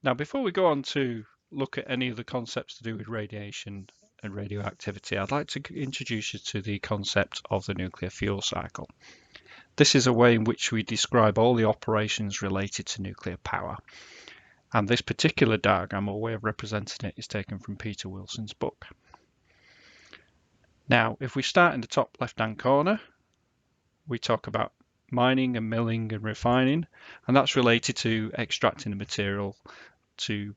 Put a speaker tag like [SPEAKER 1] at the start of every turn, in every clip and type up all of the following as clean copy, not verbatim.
[SPEAKER 1] Now, before we go on to look at any of the concepts to do with radiation and radioactivity, I'd like to introduce you to the concept of the nuclear fuel cycle. This is a way in which we describe all the operations related to nuclear power. And this particular diagram or way of representing it is taken from Peter Wilson's book. Now, if we start in the top left-hand corner, we talk about mining and milling and refining, and that's related to extracting the material to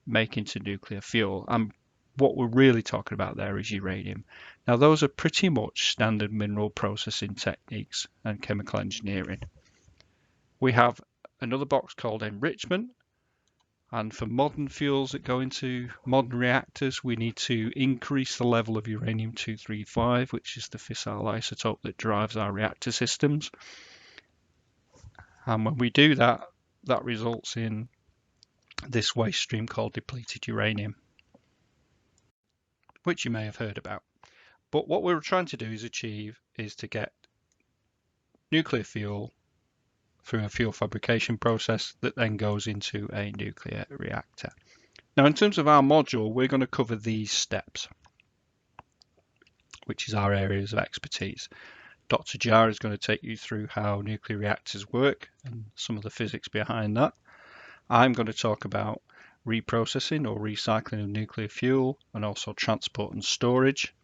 [SPEAKER 1] make into nuclear fuel. And what we're really talking about there is uranium. Now, those are pretty much standard mineral processing techniques and chemical engineering. We have another box called enrichment. And for modern fuels that go into modern reactors, we need to increase the level of uranium-235, which is the fissile isotope that drives our reactor systems. And when we do that, that results in this waste stream called depleted uranium, which you may have heard about. But what we're trying to do is to get nuclear fuel through a fuel fabrication process that then goes into a nuclear reactor. Now, in terms of our module, we're going to cover these steps, which is our areas of expertise. Dr. Jar is going to take you through how nuclear reactors work and some of the physics behind that. I'm going to talk about reprocessing or recycling of nuclear fuel and also transport and storage.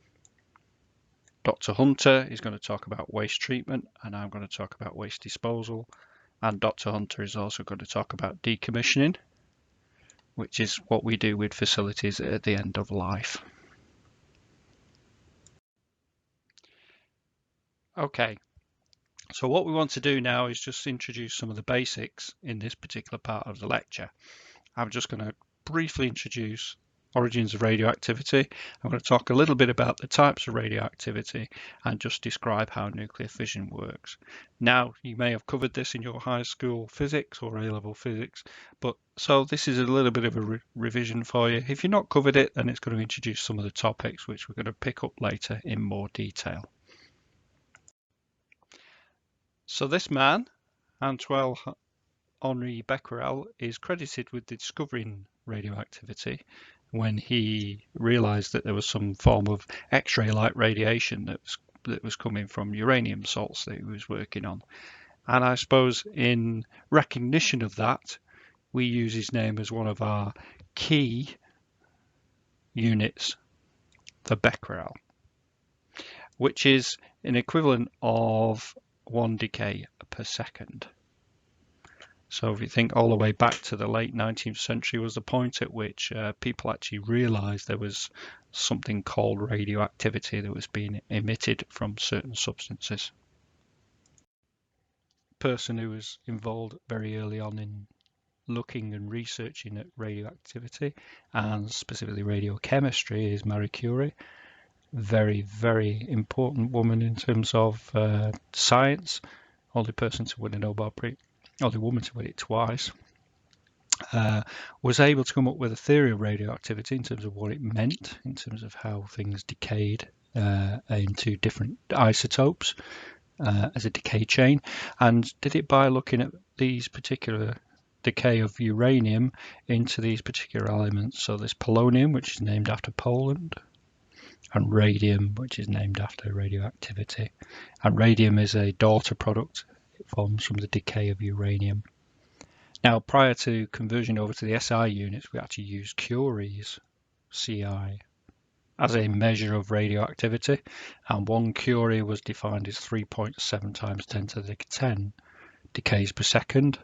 [SPEAKER 1] Dr. Hunter is going to talk about waste treatment, and I'm going to talk about waste disposal. And Dr. Hunter is also going to talk about decommissioning, which is what we do with facilities at the end of life. Okay, so what we want to do now is just introduce some of the basics in this particular part of the lecture. I'm just going to briefly introduce origins of radioactivity. I'm going to talk a little bit about the types of radioactivity and just describe how nuclear fission works. Now, you may have covered this in your high school physics or A-level physics, but so this is a little bit of a revision for you. If you've not covered it, then it's going to introduce some of the topics which we're going to pick up later in more detail. So this man, Antoine Henri Becquerel, is credited with discovering radioactivity when he realized that there was some form of X-ray like radiation that was coming from uranium salts that he was working on. And I suppose in recognition of that, we use his name as one of our key units for Becquerel, which is an equivalent of 1 decay per second. So if you think all the way back to the late 19th century was the point at which people actually realized there was something called radioactivity that was being emitted from certain substances. The person who was involved very early on in looking and researching at radioactivity and specifically radiochemistry is Marie Curie. Very, very important woman in terms of science. Only person to win a Nobel Prize, only woman to win it twice. Was able to come up with a theory of radioactivity in terms of what it meant, in terms of how things decayed into different isotopes as a decay chain, and did it by looking at these particular decay of uranium into these particular elements. So there's polonium, which is named after Poland, and radium, which is named after radioactivity. And radium is a daughter product. It forms from the decay of uranium. Now, prior to conversion over to the SI units, we actually used Curie's CI as a measure of radioactivity, and 1 Curie was defined as 3.7 times 10 to the 10 decays per second,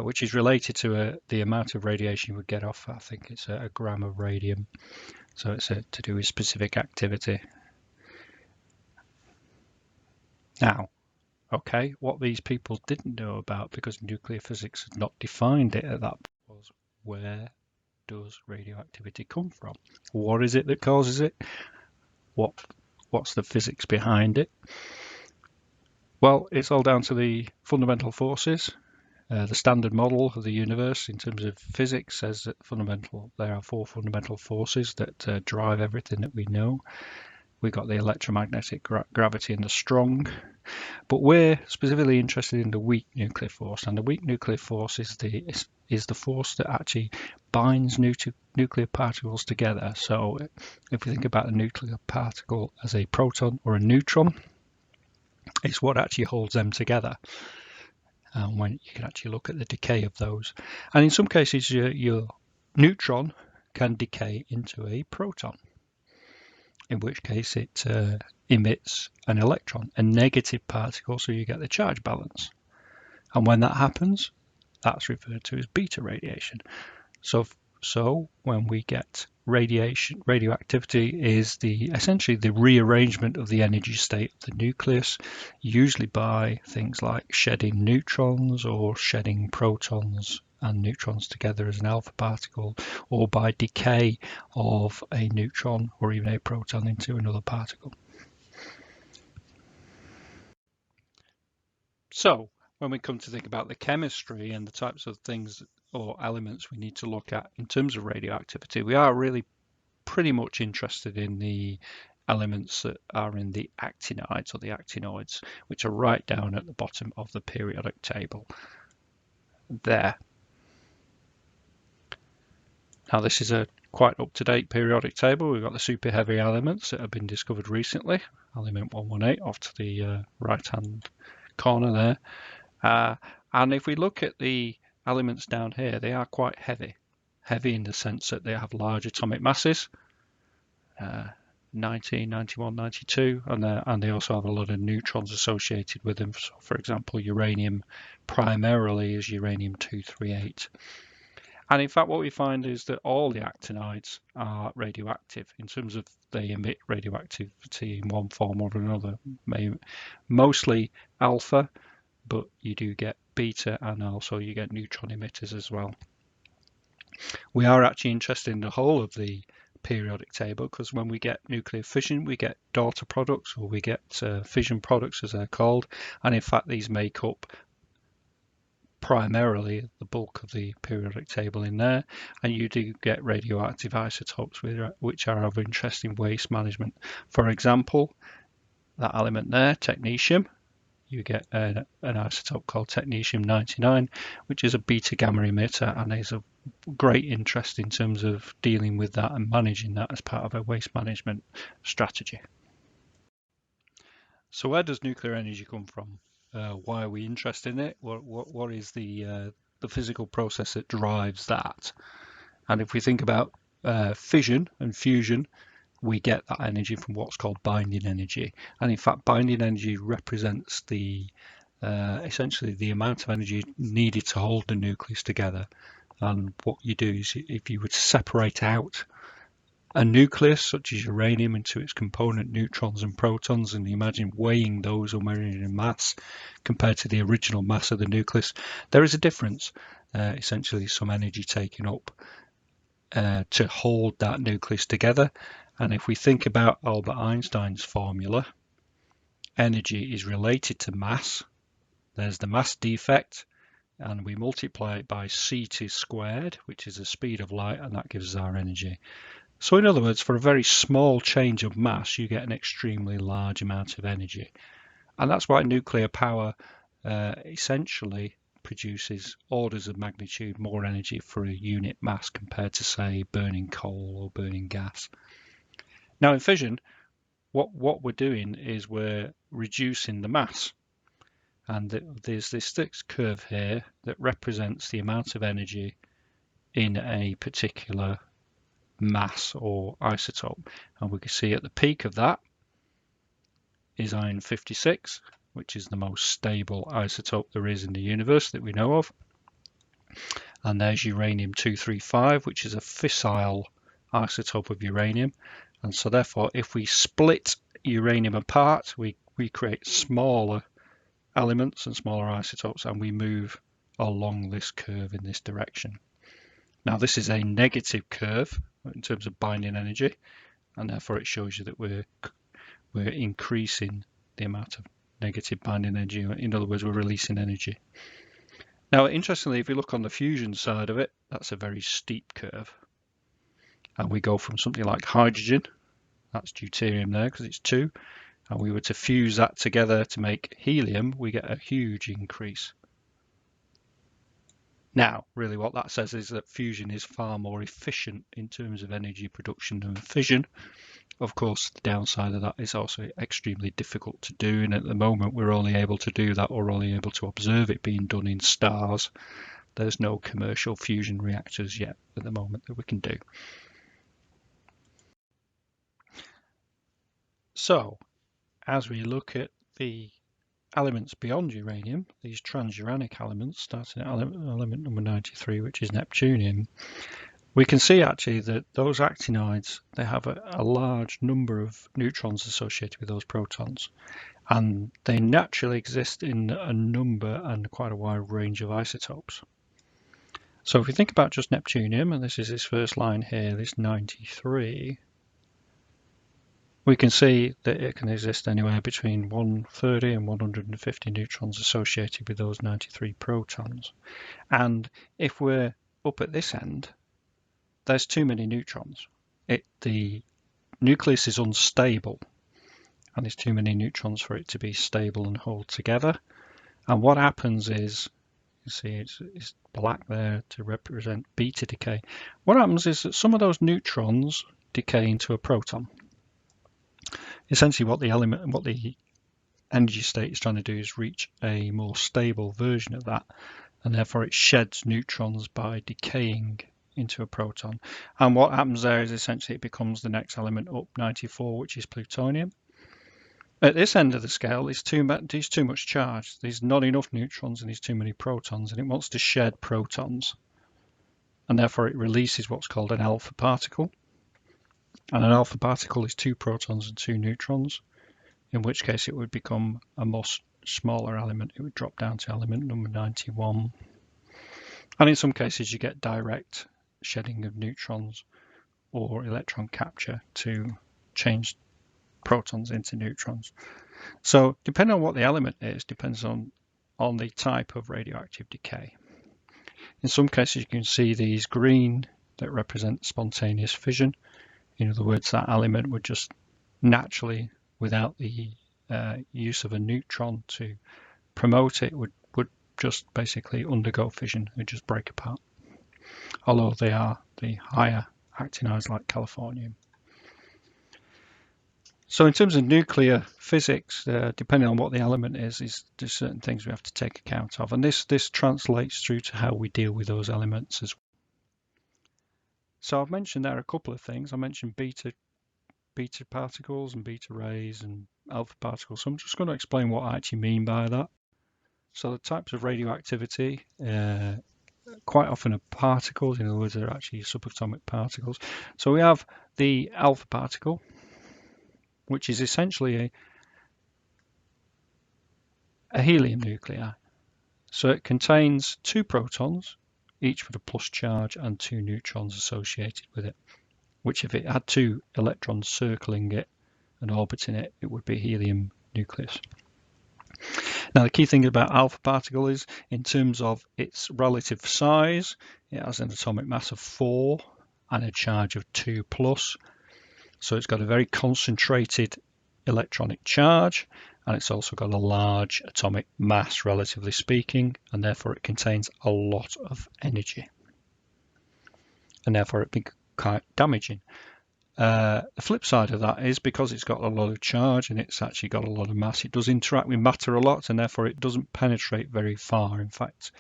[SPEAKER 1] which is related to the amount of radiation you would get off, I think it's a gram of radium. So it's to do with specific activity. Now, okay, what these people didn't know about, because nuclear physics had not defined it at that point, was where does radioactivity come from? What is it that causes it? What's the physics behind it? Well, it's all down to the fundamental forces. The standard model of the universe in terms of physics says that there are 4 fundamental forces that drive everything that we know. we've got the electromagnetic gravity and the strong. But we're specifically interested in the weak nuclear force, and the weak nuclear force is the force that actually binds nuclear particles together. So if we think about a nuclear particle as a proton or a neutron, it's what actually holds them together. And when you can actually look at the decay of those, and in some cases your neutron can decay into a proton, in which case it emits an electron, a negative particle, so you get the charge balance. And when that happens, that's referred to as beta radiation. So when we get radiation, radioactivity is essentially the rearrangement of the energy state of the nucleus, usually by things like shedding neutrons or shedding protons and neutrons together as an alpha particle, or by decay of a neutron or even a proton into another particle. So when we come to think about the chemistry and the types of things or elements we need to look at in terms of radioactivity, we are really pretty much interested in the elements that are in the actinides or the actinoids, which are right down at the bottom of the periodic table there. Now this is a quite up-to-date periodic table. We've got the super heavy elements that have been discovered recently, element 118 off to the right-hand corner there. And if we look at the elements down here, they are quite heavy in the sense that they have large atomic masses, 90, 91, 92, and they also have a lot of neutrons associated with them. So for example, uranium primarily is uranium-238. And in fact, what we find is that all the actinides are radioactive in terms of they emit radioactivity in one form or another, mostly alpha, but you do get beta and also you get neutron emitters as well. We are actually interested in the whole of the periodic table because when we get nuclear fission, we get daughter products, or we get fission products as they're called, and in fact these make up primarily the bulk of the periodic table in there, and you do get radioactive isotopes which are of interest in waste management. For example, that element there, technetium, you get an isotope called technetium-99, which is a beta gamma emitter, and is of great interest in terms of dealing with that and managing that as part of a waste management strategy. So where does nuclear energy come from? Why are we interested in it? What is the physical process that drives that? And if we think about fission and fusion, we get that energy from what's called binding energy. And in fact, binding energy represents essentially the amount of energy needed to hold the nucleus together. And what you do is, if you were to separate out a nucleus such as uranium into its component neutrons and protons, and imagine weighing those or measuring in mass compared to the original mass of the nucleus, there is a difference, essentially some energy taken up to hold that nucleus together. And if we think about Albert Einstein's formula, energy is related to mass. There's the mass defect, and we multiply it by c2 squared, which is the speed of light, and that gives us our energy. So in other words, for a very small change of mass, you get an extremely large amount of energy. And that's why nuclear power essentially produces orders of magnitude more energy for a unit mass compared to, say, burning coal or burning gas. Now in fission, what we're doing is we're reducing the mass. And there's this fixed curve here that represents the amount of energy in a particular mass or isotope, and we can see at the peak of that is iron 56, which is the most stable isotope there is in the universe that we know of, and there's uranium-235, which is a fissile isotope of uranium. And so therefore, if we split uranium apart, we create smaller elements and smaller isotopes, and we move along this curve in this direction. Now this is a negative curve in terms of binding energy, and therefore it shows you that we're increasing the amount of negative binding energy. In other words, we're releasing energy. Now interestingly, if you look on the fusion side of it, that's a very steep curve, and we go from something like hydrogen That's deuterium there because it's 2. And we were to fuse that together to make helium, we get a huge increase. Now, really what that says is that fusion is far more efficient in terms of energy production than fission. Of course, the downside of that is also extremely difficult to do, and at the moment we're only able to do that, or only able to observe it being done in stars. There's no commercial fusion reactors yet at the moment that we can do. So, as we look at the elements beyond uranium, these transuranic elements, starting at element number 93, which is neptunium, we can see actually that those actinides, they have a large number of neutrons associated with those protons, and they naturally exist in a number and quite a wide range of isotopes. So if we think about just neptunium, and this is this first line here, this 93, we can see that it can exist anywhere between 130 and 150 neutrons associated with those 93 protons. And if we're up at this end, there's too many neutrons. The nucleus is unstable, and there's too many neutrons for it to be stable and hold together. And what happens is, you see it's black there to represent beta decay. What happens is that some of those neutrons decay into a proton. Essentially what the energy state is trying to do is reach a more stable version of that, and therefore it sheds neutrons by decaying into a proton. And what happens there is essentially it becomes the next element up, 94, which is plutonium. At this end of the scale, there's too much charge. There's not enough neutrons and there's too many protons, and it wants to shed protons. And therefore it releases what's called an alpha particle. And an alpha particle is 2 protons and 2 neutrons, in which case it would become a much smaller element. It would drop down to element number 91. And in some cases you get direct shedding of neutrons or electron capture to change protons into neutrons. So depending on what the element is, depends on the type of radioactive decay. In some cases you can see these green that represent spontaneous fission. In other words, that element would just naturally, without the use of a neutron to promote it, would just basically undergo fission and just break apart. Although they are the higher actinides like californium. So in terms of nuclear physics, depending on what the element is there's certain things we have to take account of, and this translates through to how we deal with those elements as well. So I've mentioned there a couple of things. I mentioned beta particles and beta rays and alpha particles. So I'm just going to explain what I actually mean by that. So the types of radioactivity quite often are particles. In other words, they're actually subatomic particles. So we have the alpha particle, which is essentially a helium nuclei. So it contains 2 protons, each with a plus charge, and 2 neutrons associated with it, which if it had 2 electrons circling it and orbiting it, it would be a helium nucleus. Now the key thing about alpha particle is, in terms of its relative size, it has an atomic mass of 4 and a charge of 2 plus. So it's got a very concentrated electronic charge, and it's also got a large atomic mass, relatively speaking, and therefore it contains a lot of energy, and therefore it becomes quite damaging. The flip side of that is, because it's got a lot of charge and it's actually got a lot of mass, it does interact with matter a lot, and therefore it doesn't penetrate very far. In fact,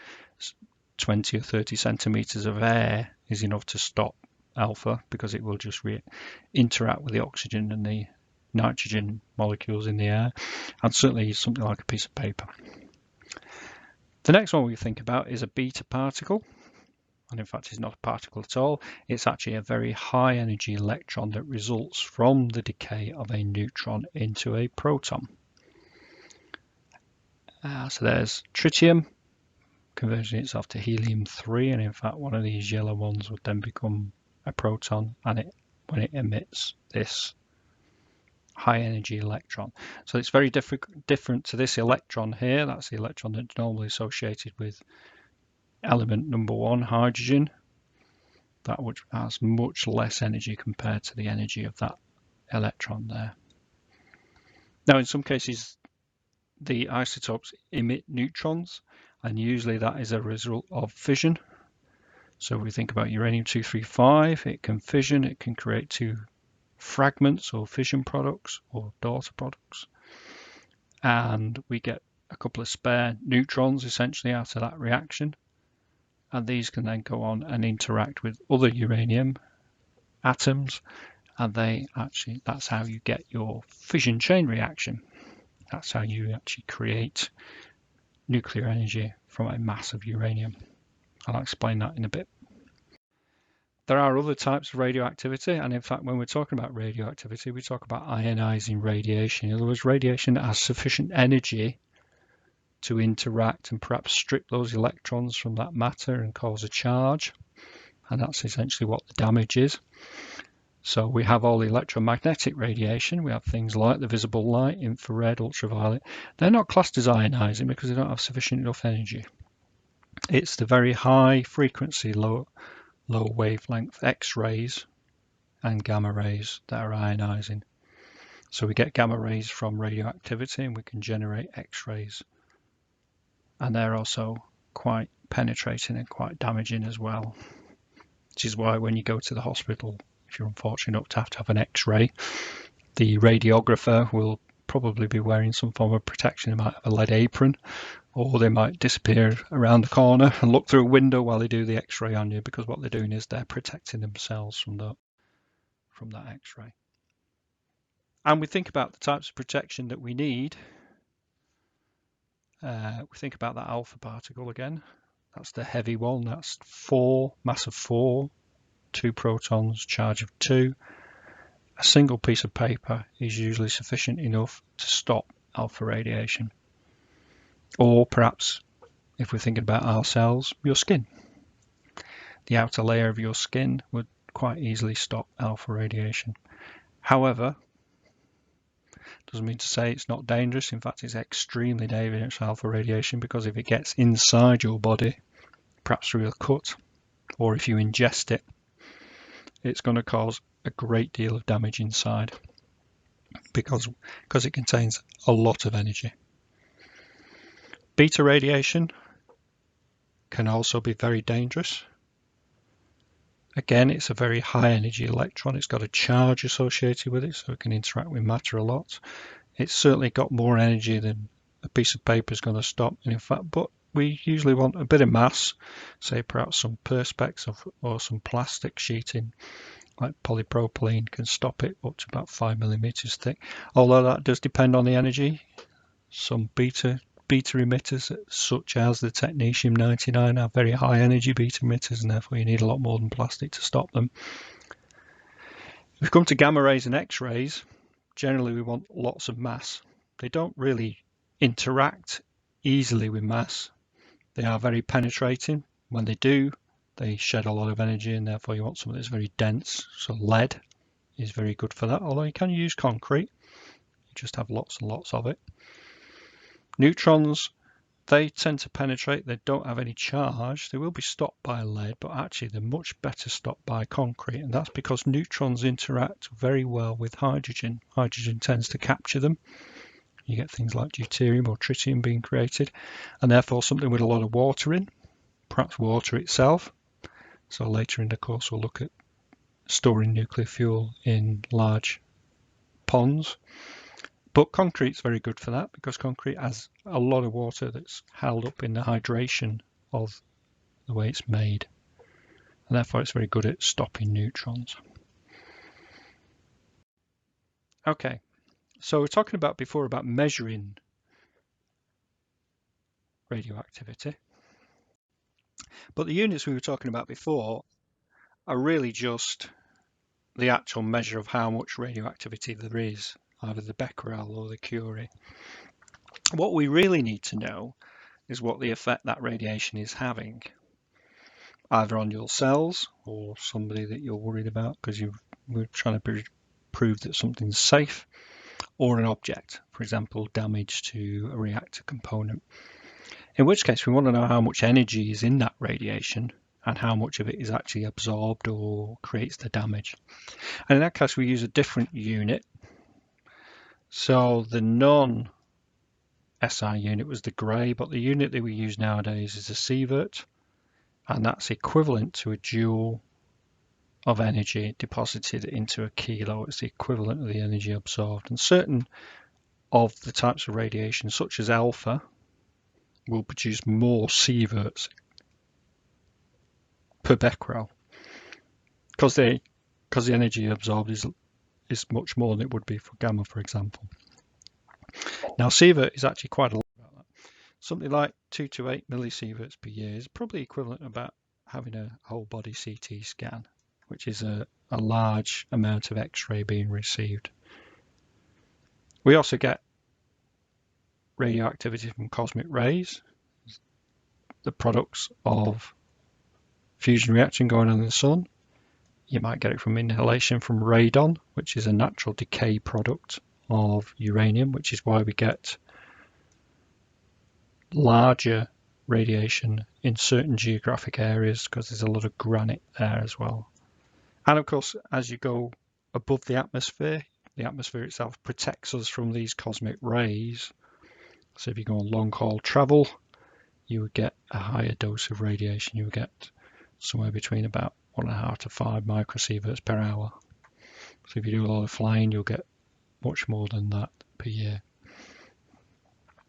[SPEAKER 1] 20 or 30 centimeters of air is enough to stop alpha, because it will just interact with the oxygen and the nitrogen molecules in the air, and certainly something like a piece of paper. The next one we think about is a beta particle. And in fact, it's not a particle at all. It's actually a very high energy electron that results from the decay of a neutron into a proton. So there's tritium converting itself to helium-3, and in fact one of these yellow ones would then become a proton, and when it emits this high energy electron. So it's very different to this electron here. That's the electron that's normally associated with element number 1, hydrogen, that which has much less energy compared to the energy of that electron there. Now, in some cases, the isotopes emit neutrons, and usually that is a result of fission. So we think about uranium-235, it can fission, it can create two fragments or fission products or daughter products. And we get a couple of spare neutrons essentially out of that reaction. And these can then go on and interact with other uranium atoms. And that's how you get your fission chain reaction. That's how you actually create nuclear energy from a mass of uranium. I'll explain that in a bit. There are other types of radioactivity, and in fact, when we're talking about radioactivity, we talk about ionizing radiation. In other words, radiation that has sufficient energy to interact and perhaps strip those electrons from that matter and cause a charge, and that's essentially what the damage is. So we have all the electromagnetic radiation. We have things like the visible light, infrared, ultraviolet. They're not classed as ionizing because they don't have sufficient enough energy. It's the very high frequency, low wavelength X-rays and gamma rays that are ionizing. So we get gamma rays from radioactivity and we can generate X-rays. And they're also quite penetrating and quite damaging as well. Which is why when you go to the hospital, if you're unfortunate enough to have an X-ray, the radiographer will probably be wearing some form of protection. They might have a lead apron, or they might disappear around the corner and look through a window while they do the X-ray on you, because what they're doing is they're protecting themselves from that X-ray. And we think about the types of protection that we need. We think about that alpha particle again. That's the heavy one. That's 4, mass of 4, 2 protons, charge of 2. A single piece of paper is usually sufficient enough to stop alpha radiation. Or perhaps, if we're thinking about our cells, your skin. The outer layer of your skin would quite easily stop alpha radiation. However, doesn't mean to say it's not dangerous. In fact, it's extremely dangerous, alpha radiation, because if it gets inside your body, perhaps through a cut, or if you ingest it, it's going to cause a great deal of damage inside because it contains a lot of energy. Beta radiation can also be very dangerous. Again, it's a very high energy electron. It's got a charge associated with it, so it can interact with matter a lot. It's certainly got more energy than a piece of paper is going to stop. And in fact, but we usually want a bit of mass, say perhaps some perspex or some plastic sheeting, like polypropylene can stop it up to about 5 millimeters thick. Although that does depend on the energy. Some beta emitters, such as the technetium-99, have very high energy beta emitters, and therefore you need a lot more than plastic to stop them. If we come to gamma rays and X-rays, generally we want lots of mass. They don't really interact easily with mass. They are very penetrating. When they do, they shed a lot of energy, and therefore you want something that's very dense. So lead is very good for that, although you can use concrete. You just have lots and lots of it. Neutrons, they tend to penetrate. They don't have any charge. They will be stopped by lead, but actually they're much better stopped by concrete, and that's because neutrons interact very well with hydrogen. Hydrogen tends to capture them. You get things like deuterium or tritium being created, and therefore something with a lot of water in, perhaps water itself. So later in the course we'll look at storing nuclear fuel in large ponds. But concrete's very good for that, because concrete has a lot of water that's held up in the hydration of the way it's made. And therefore it's very good at stopping neutrons. Okay, so we're talking about before about measuring radioactivity. But the units we were talking about before are really just the actual measure of how much radioactivity there is, either the becquerel or the curie. What we really need to know is what the effect that radiation is having, either on your cells or somebody that you're worried about because we're trying to prove that something's safe, or an object, for example, damage to a reactor component. In which case we want to know how much energy is in that radiation and how much of it is actually absorbed or creates the damage. And in that case, we use a different unit. So the non-SI unit was the grey, but the unit that we use nowadays is a sievert, and that's equivalent to a joule of energy deposited into a kilo. It's the equivalent of the energy absorbed. And certain of the types of radiation, such as alpha, will produce more sieverts per becquerel because the energy absorbed is much more than it would be for gamma, for example. Now, sievert is actually quite a lot about that. Something like 2 to 8 millisieverts per year is probably equivalent about having a whole body CT scan, which is a large amount of X-ray being received. We also get radioactivity from cosmic rays, the products of fusion reaction going on in the sun. You might get it from inhalation from radon, which is a natural decay product of uranium, which is why we get larger radiation in certain geographic areas, because there's a lot of granite there as well. And of course, as you go above the atmosphere itself protects us from these cosmic rays. So if you go on long haul travel, you would get a higher dose of radiation. You would get somewhere between about 1.5 to 5 microsieverts per hour. So if you do a lot of flying, you'll get much more than that per year.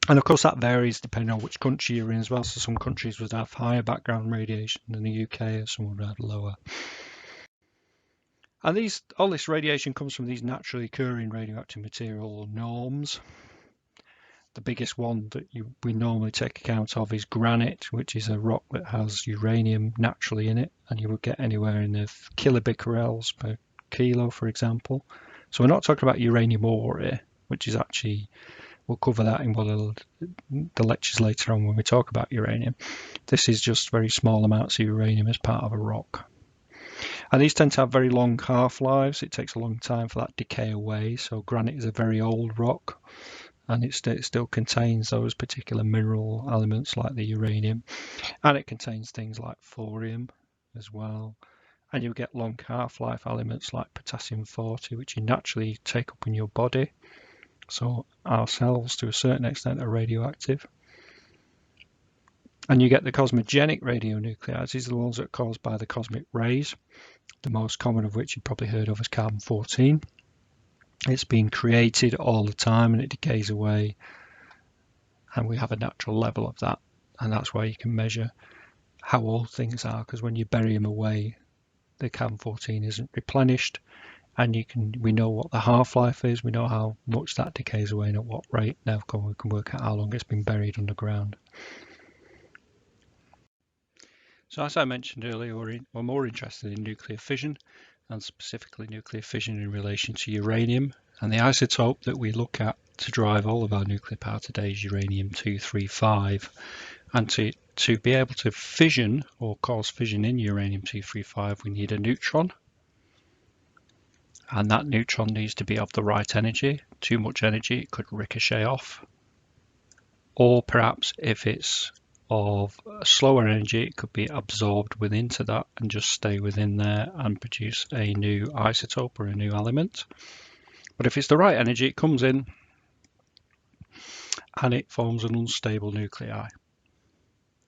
[SPEAKER 1] And of course that varies depending on which country you're in as well. So some countries would have higher background radiation than the UK, and some would have lower. And all this radiation comes from these naturally occurring radioactive material norms. The biggest one that we normally take account of is granite, which is a rock that has uranium naturally in it, and you would get anywhere in the kilobecquerels per kilo, for example. So we're not talking about uranium ore here, which is actually, we'll cover that in one of the lectures later on when we talk about uranium. This is just very small amounts of uranium as part of a rock. And these tend to have very long half-lives. It takes a long time for that decay away. So granite is a very old rock, and it still contains those particular mineral elements like the uranium, and it contains things like thorium as well. And you'll get long half-life elements like potassium-40, which you naturally take up in your body. So our cells, to a certain extent, are radioactive. And you get the cosmogenic radionuclides. These are the ones that are caused by the cosmic rays, the most common of which you've probably heard of as carbon-14. It's being created all the time and it decays away, and we have a natural level of that, and that's why you can measure how old things are, because when you bury them away, the carbon-14 isn't replenished, and we know what the half-life is, we know how much that decays away and at what rate. Now we can work out how long it's been buried underground. So as I mentioned earlier, we're more interested in nuclear fission, and specifically nuclear fission in relation to uranium. And the isotope that we look at to drive all of our nuclear power today is uranium-235. And to be able to fission or cause fission in uranium-235, we need a neutron. And that neutron needs to be of the right energy. Too much energy, it could ricochet off. Or perhaps if it's of a slower energy, it could be absorbed into that and just stay within there and produce a new isotope or a new element. But if it's the right energy, it comes in and it forms an unstable nuclei.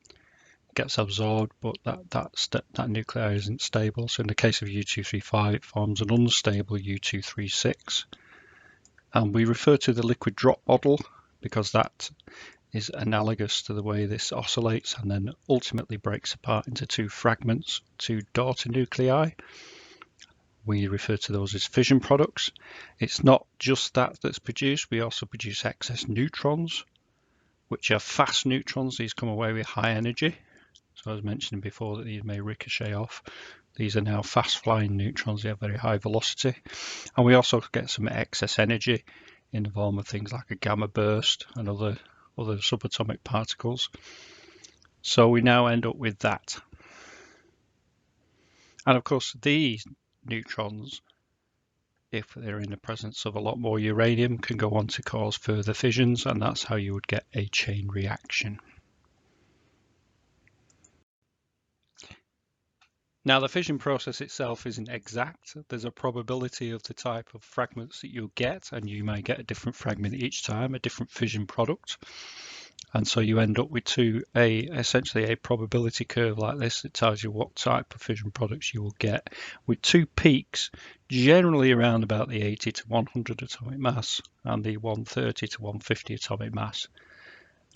[SPEAKER 1] It gets absorbed, but that nuclei isn't stable. So in the case of U-235, it forms an unstable U-236. And we refer to the liquid drop model because that is analogous to the way this oscillates and then ultimately breaks apart into two fragments, two daughter nuclei. We refer to those as fission products. It's not just that that's produced, we also produce excess neutrons, which are fast neutrons. These come away with high energy. So I was mentioning before that these may ricochet off. These are now fast flying neutrons, they have very high velocity. And we also get some excess energy in the form of things like a gamma burst and other subatomic particles. So we now end up with that. And of course, these neutrons, if they're in the presence of a lot more uranium, can go on to cause further fissions, and that's how you would get a chain reaction. Now, the fission process itself isn't exact. There's a probability of the type of fragments that you'll get, and you may get a different fragment each time, a different fission product. And so you end up with essentially a probability curve like this that tells you what type of fission products you will get, with two peaks generally around about the 80 to 100 atomic mass and the 130 to 150 atomic mass.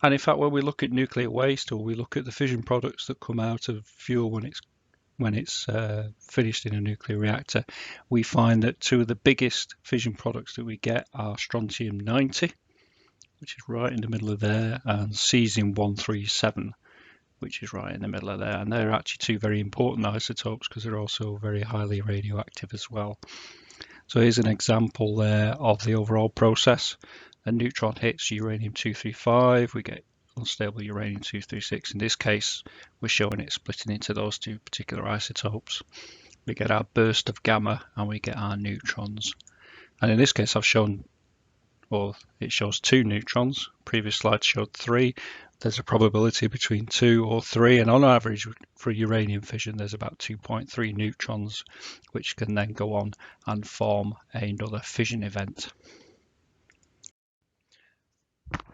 [SPEAKER 1] And in fact, when we look at nuclear waste, or we look at the fission products that come out of fuel when it's finished in a nuclear reactor, we find that two of the biggest fission products that we get are strontium-90, which is right in the middle of there, and cesium-137, which is right in the middle of there. And they're actually two very important isotopes because they're also very highly radioactive as well. So here's an example there of the overall process. A neutron hits uranium-235, we get unstable uranium-236. In this case, we're showing it splitting into those two particular isotopes. We get our burst of gamma and we get our neutrons. And in this case, I've shown, well, it shows two neutrons. Previous slide showed three. There's a probability between 2 or 3, and on average for uranium fission there's about 2.3 neutrons, which can then go on and form another fission event.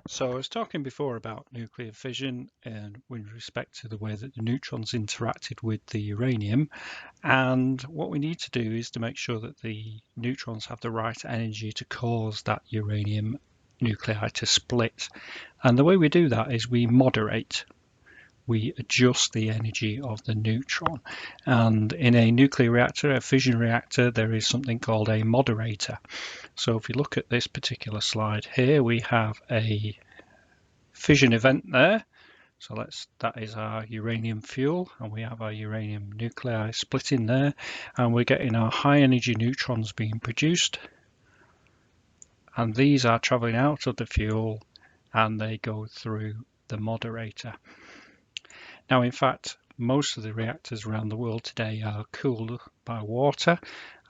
[SPEAKER 1] So I was talking before about nuclear fission and with respect to the way that the neutrons interacted with the uranium, and what we need to do is to make sure that the neutrons have the right energy to cause that uranium nuclei to split. And the way we do that is we moderate. We adjust the energy of the neutron. And in a nuclear reactor, a fission reactor, there is something called a moderator. So if you look at this particular slide here, we have a fission event there. So that is our uranium fuel, and we have our uranium nuclei splitting there, and we're getting our high energy neutrons being produced. And these are traveling out of the fuel and they go through the moderator. Now, in fact, most of the reactors around the world today are cooled by water,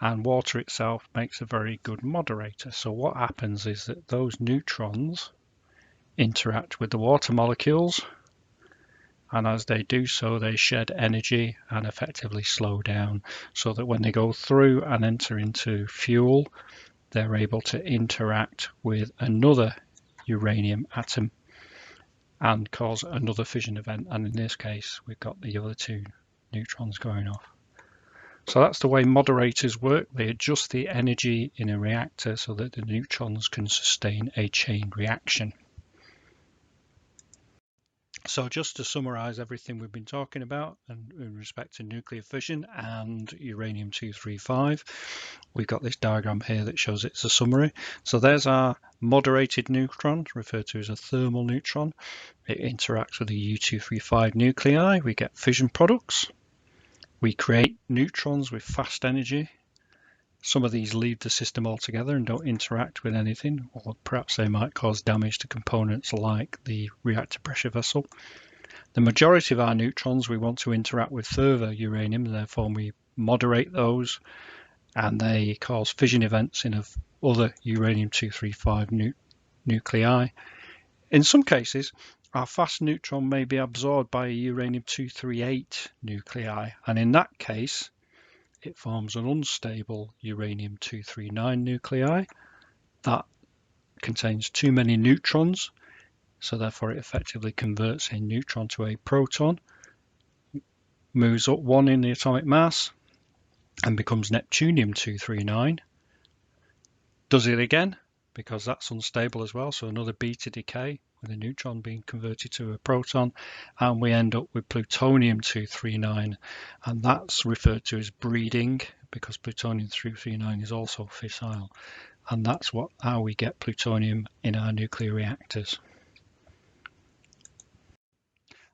[SPEAKER 1] and water itself makes a very good moderator. So what happens is that those neutrons interact with the water molecules, and as they do so, they shed energy and effectively slow down, so that when they go through and enter into fuel, they're able to interact with another uranium atom and cause another fission event. And in this case, we've got the other two neutrons going off. So that's the way moderators work. They adjust the energy in a reactor so that the neutrons can sustain a chain reaction. So just to summarize everything we've been talking about and in respect to nuclear fission and uranium-235, we've got this diagram here that shows it's a summary. So there's our moderated neutron, referred to as a thermal neutron. It interacts with the U-235 nuclei. We get fission products. We create neutrons with fast energy. Some of these leave the system altogether and don't interact with anything, or perhaps they might cause damage to components like the reactor pressure vessel. The majority of our neutrons we want to interact with further uranium, therefore we moderate those, and they cause fission events in other uranium-235 nuclei. In some cases, our fast neutron may be absorbed by a uranium-238 nuclei, and in that case, it forms an unstable uranium-239 nuclei that contains too many neutrons, so therefore it effectively converts a neutron to a proton, moves up 1 in the atomic mass, and becomes Neptunium-239. Does it again, because that's unstable as well, so another beta decay with a neutron being converted to a proton, and we end up with plutonium-239, and that's referred to as breeding because plutonium-239 is also fissile, and that's how we get plutonium in our nuclear reactors.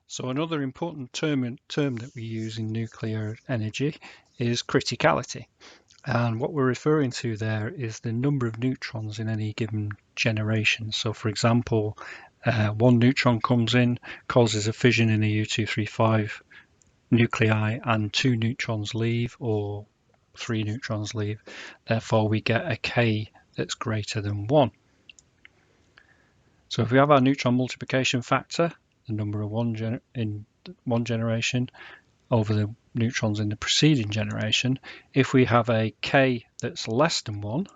[SPEAKER 1] So another important term that we use in nuclear energy is criticality. And what we're referring to there is the number of neutrons in any given generation. So for example, one neutron comes in, causes a fission in the U-235 nuclei, and 2 neutrons leave, or 3 neutrons leave. Therefore, we get a K that's greater than 1. So if we have our neutron multiplication factor, the number of in one generation, over the neutrons in the preceding generation, if we have a K that's less than 1,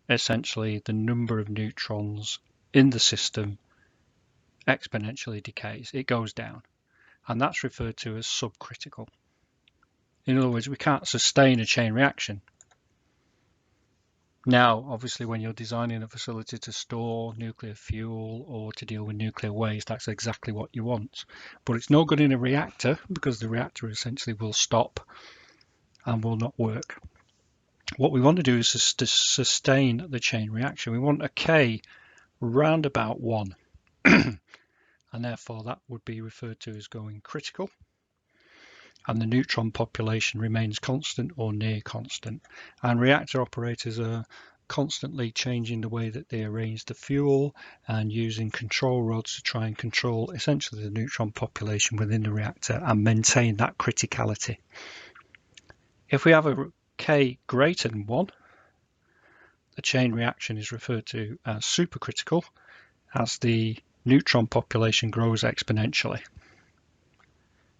[SPEAKER 1] essentially the number of neutrons in the system exponentially decays. It goes down, and that's referred to as subcritical. In other words, we can't sustain a chain reaction. Now, obviously, when you're designing a facility to store nuclear fuel or to deal with nuclear waste, that's exactly what you want. But it's no good in a reactor because the reactor essentially will stop and will not work. What we want to do is to sustain the chain reaction. We want a K round about 1, and therefore that would be referred to as going critical. And the neutron population remains constant or near constant. And reactor operators are constantly changing the way that they arrange the fuel and using control rods to try and control essentially the neutron population within the reactor and maintain that criticality. If we have a K greater than 1, the chain reaction is referred to as supercritical as the neutron population grows exponentially.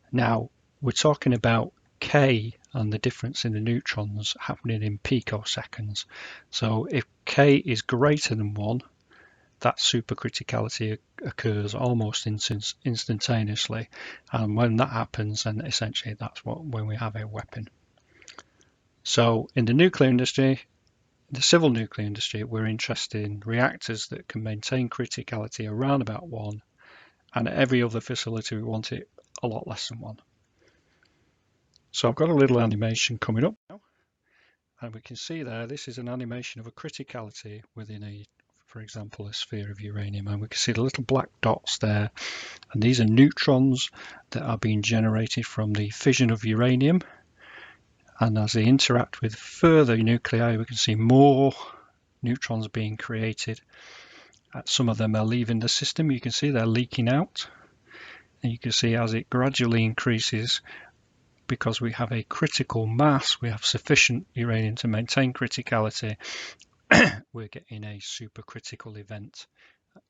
[SPEAKER 1] Now, we're talking about K and the difference in the neutrons happening in picoseconds. So if K is greater than 1, that supercriticality occurs almost instantaneously. And when that happens, then essentially that's when we have a weapon. So in the nuclear industry, the civil nuclear industry, we're interested in reactors that can maintain criticality around about 1, and at every other facility we want it a lot less than 1. So I've got a little animation coming up now, and we can see there this is an animation of a criticality within for example, a sphere of uranium, and we can see the little black dots there, and these are neutrons that are being generated from the fission of uranium, and as they interact with further nuclei we can see more neutrons being created. Some of them are leaving the system. You can see they're leaking out, and you can see as it gradually increases, because we have a critical mass, we have sufficient uranium to maintain criticality, we're getting a supercritical event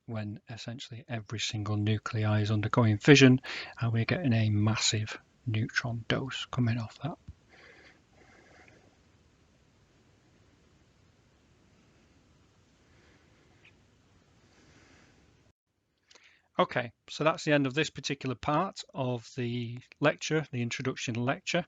[SPEAKER 1] when essentially every single nuclei is undergoing fission, and we're getting a massive neutron dose coming off that. Okay, so that's the end of this particular part of the lecture, the introduction lecture.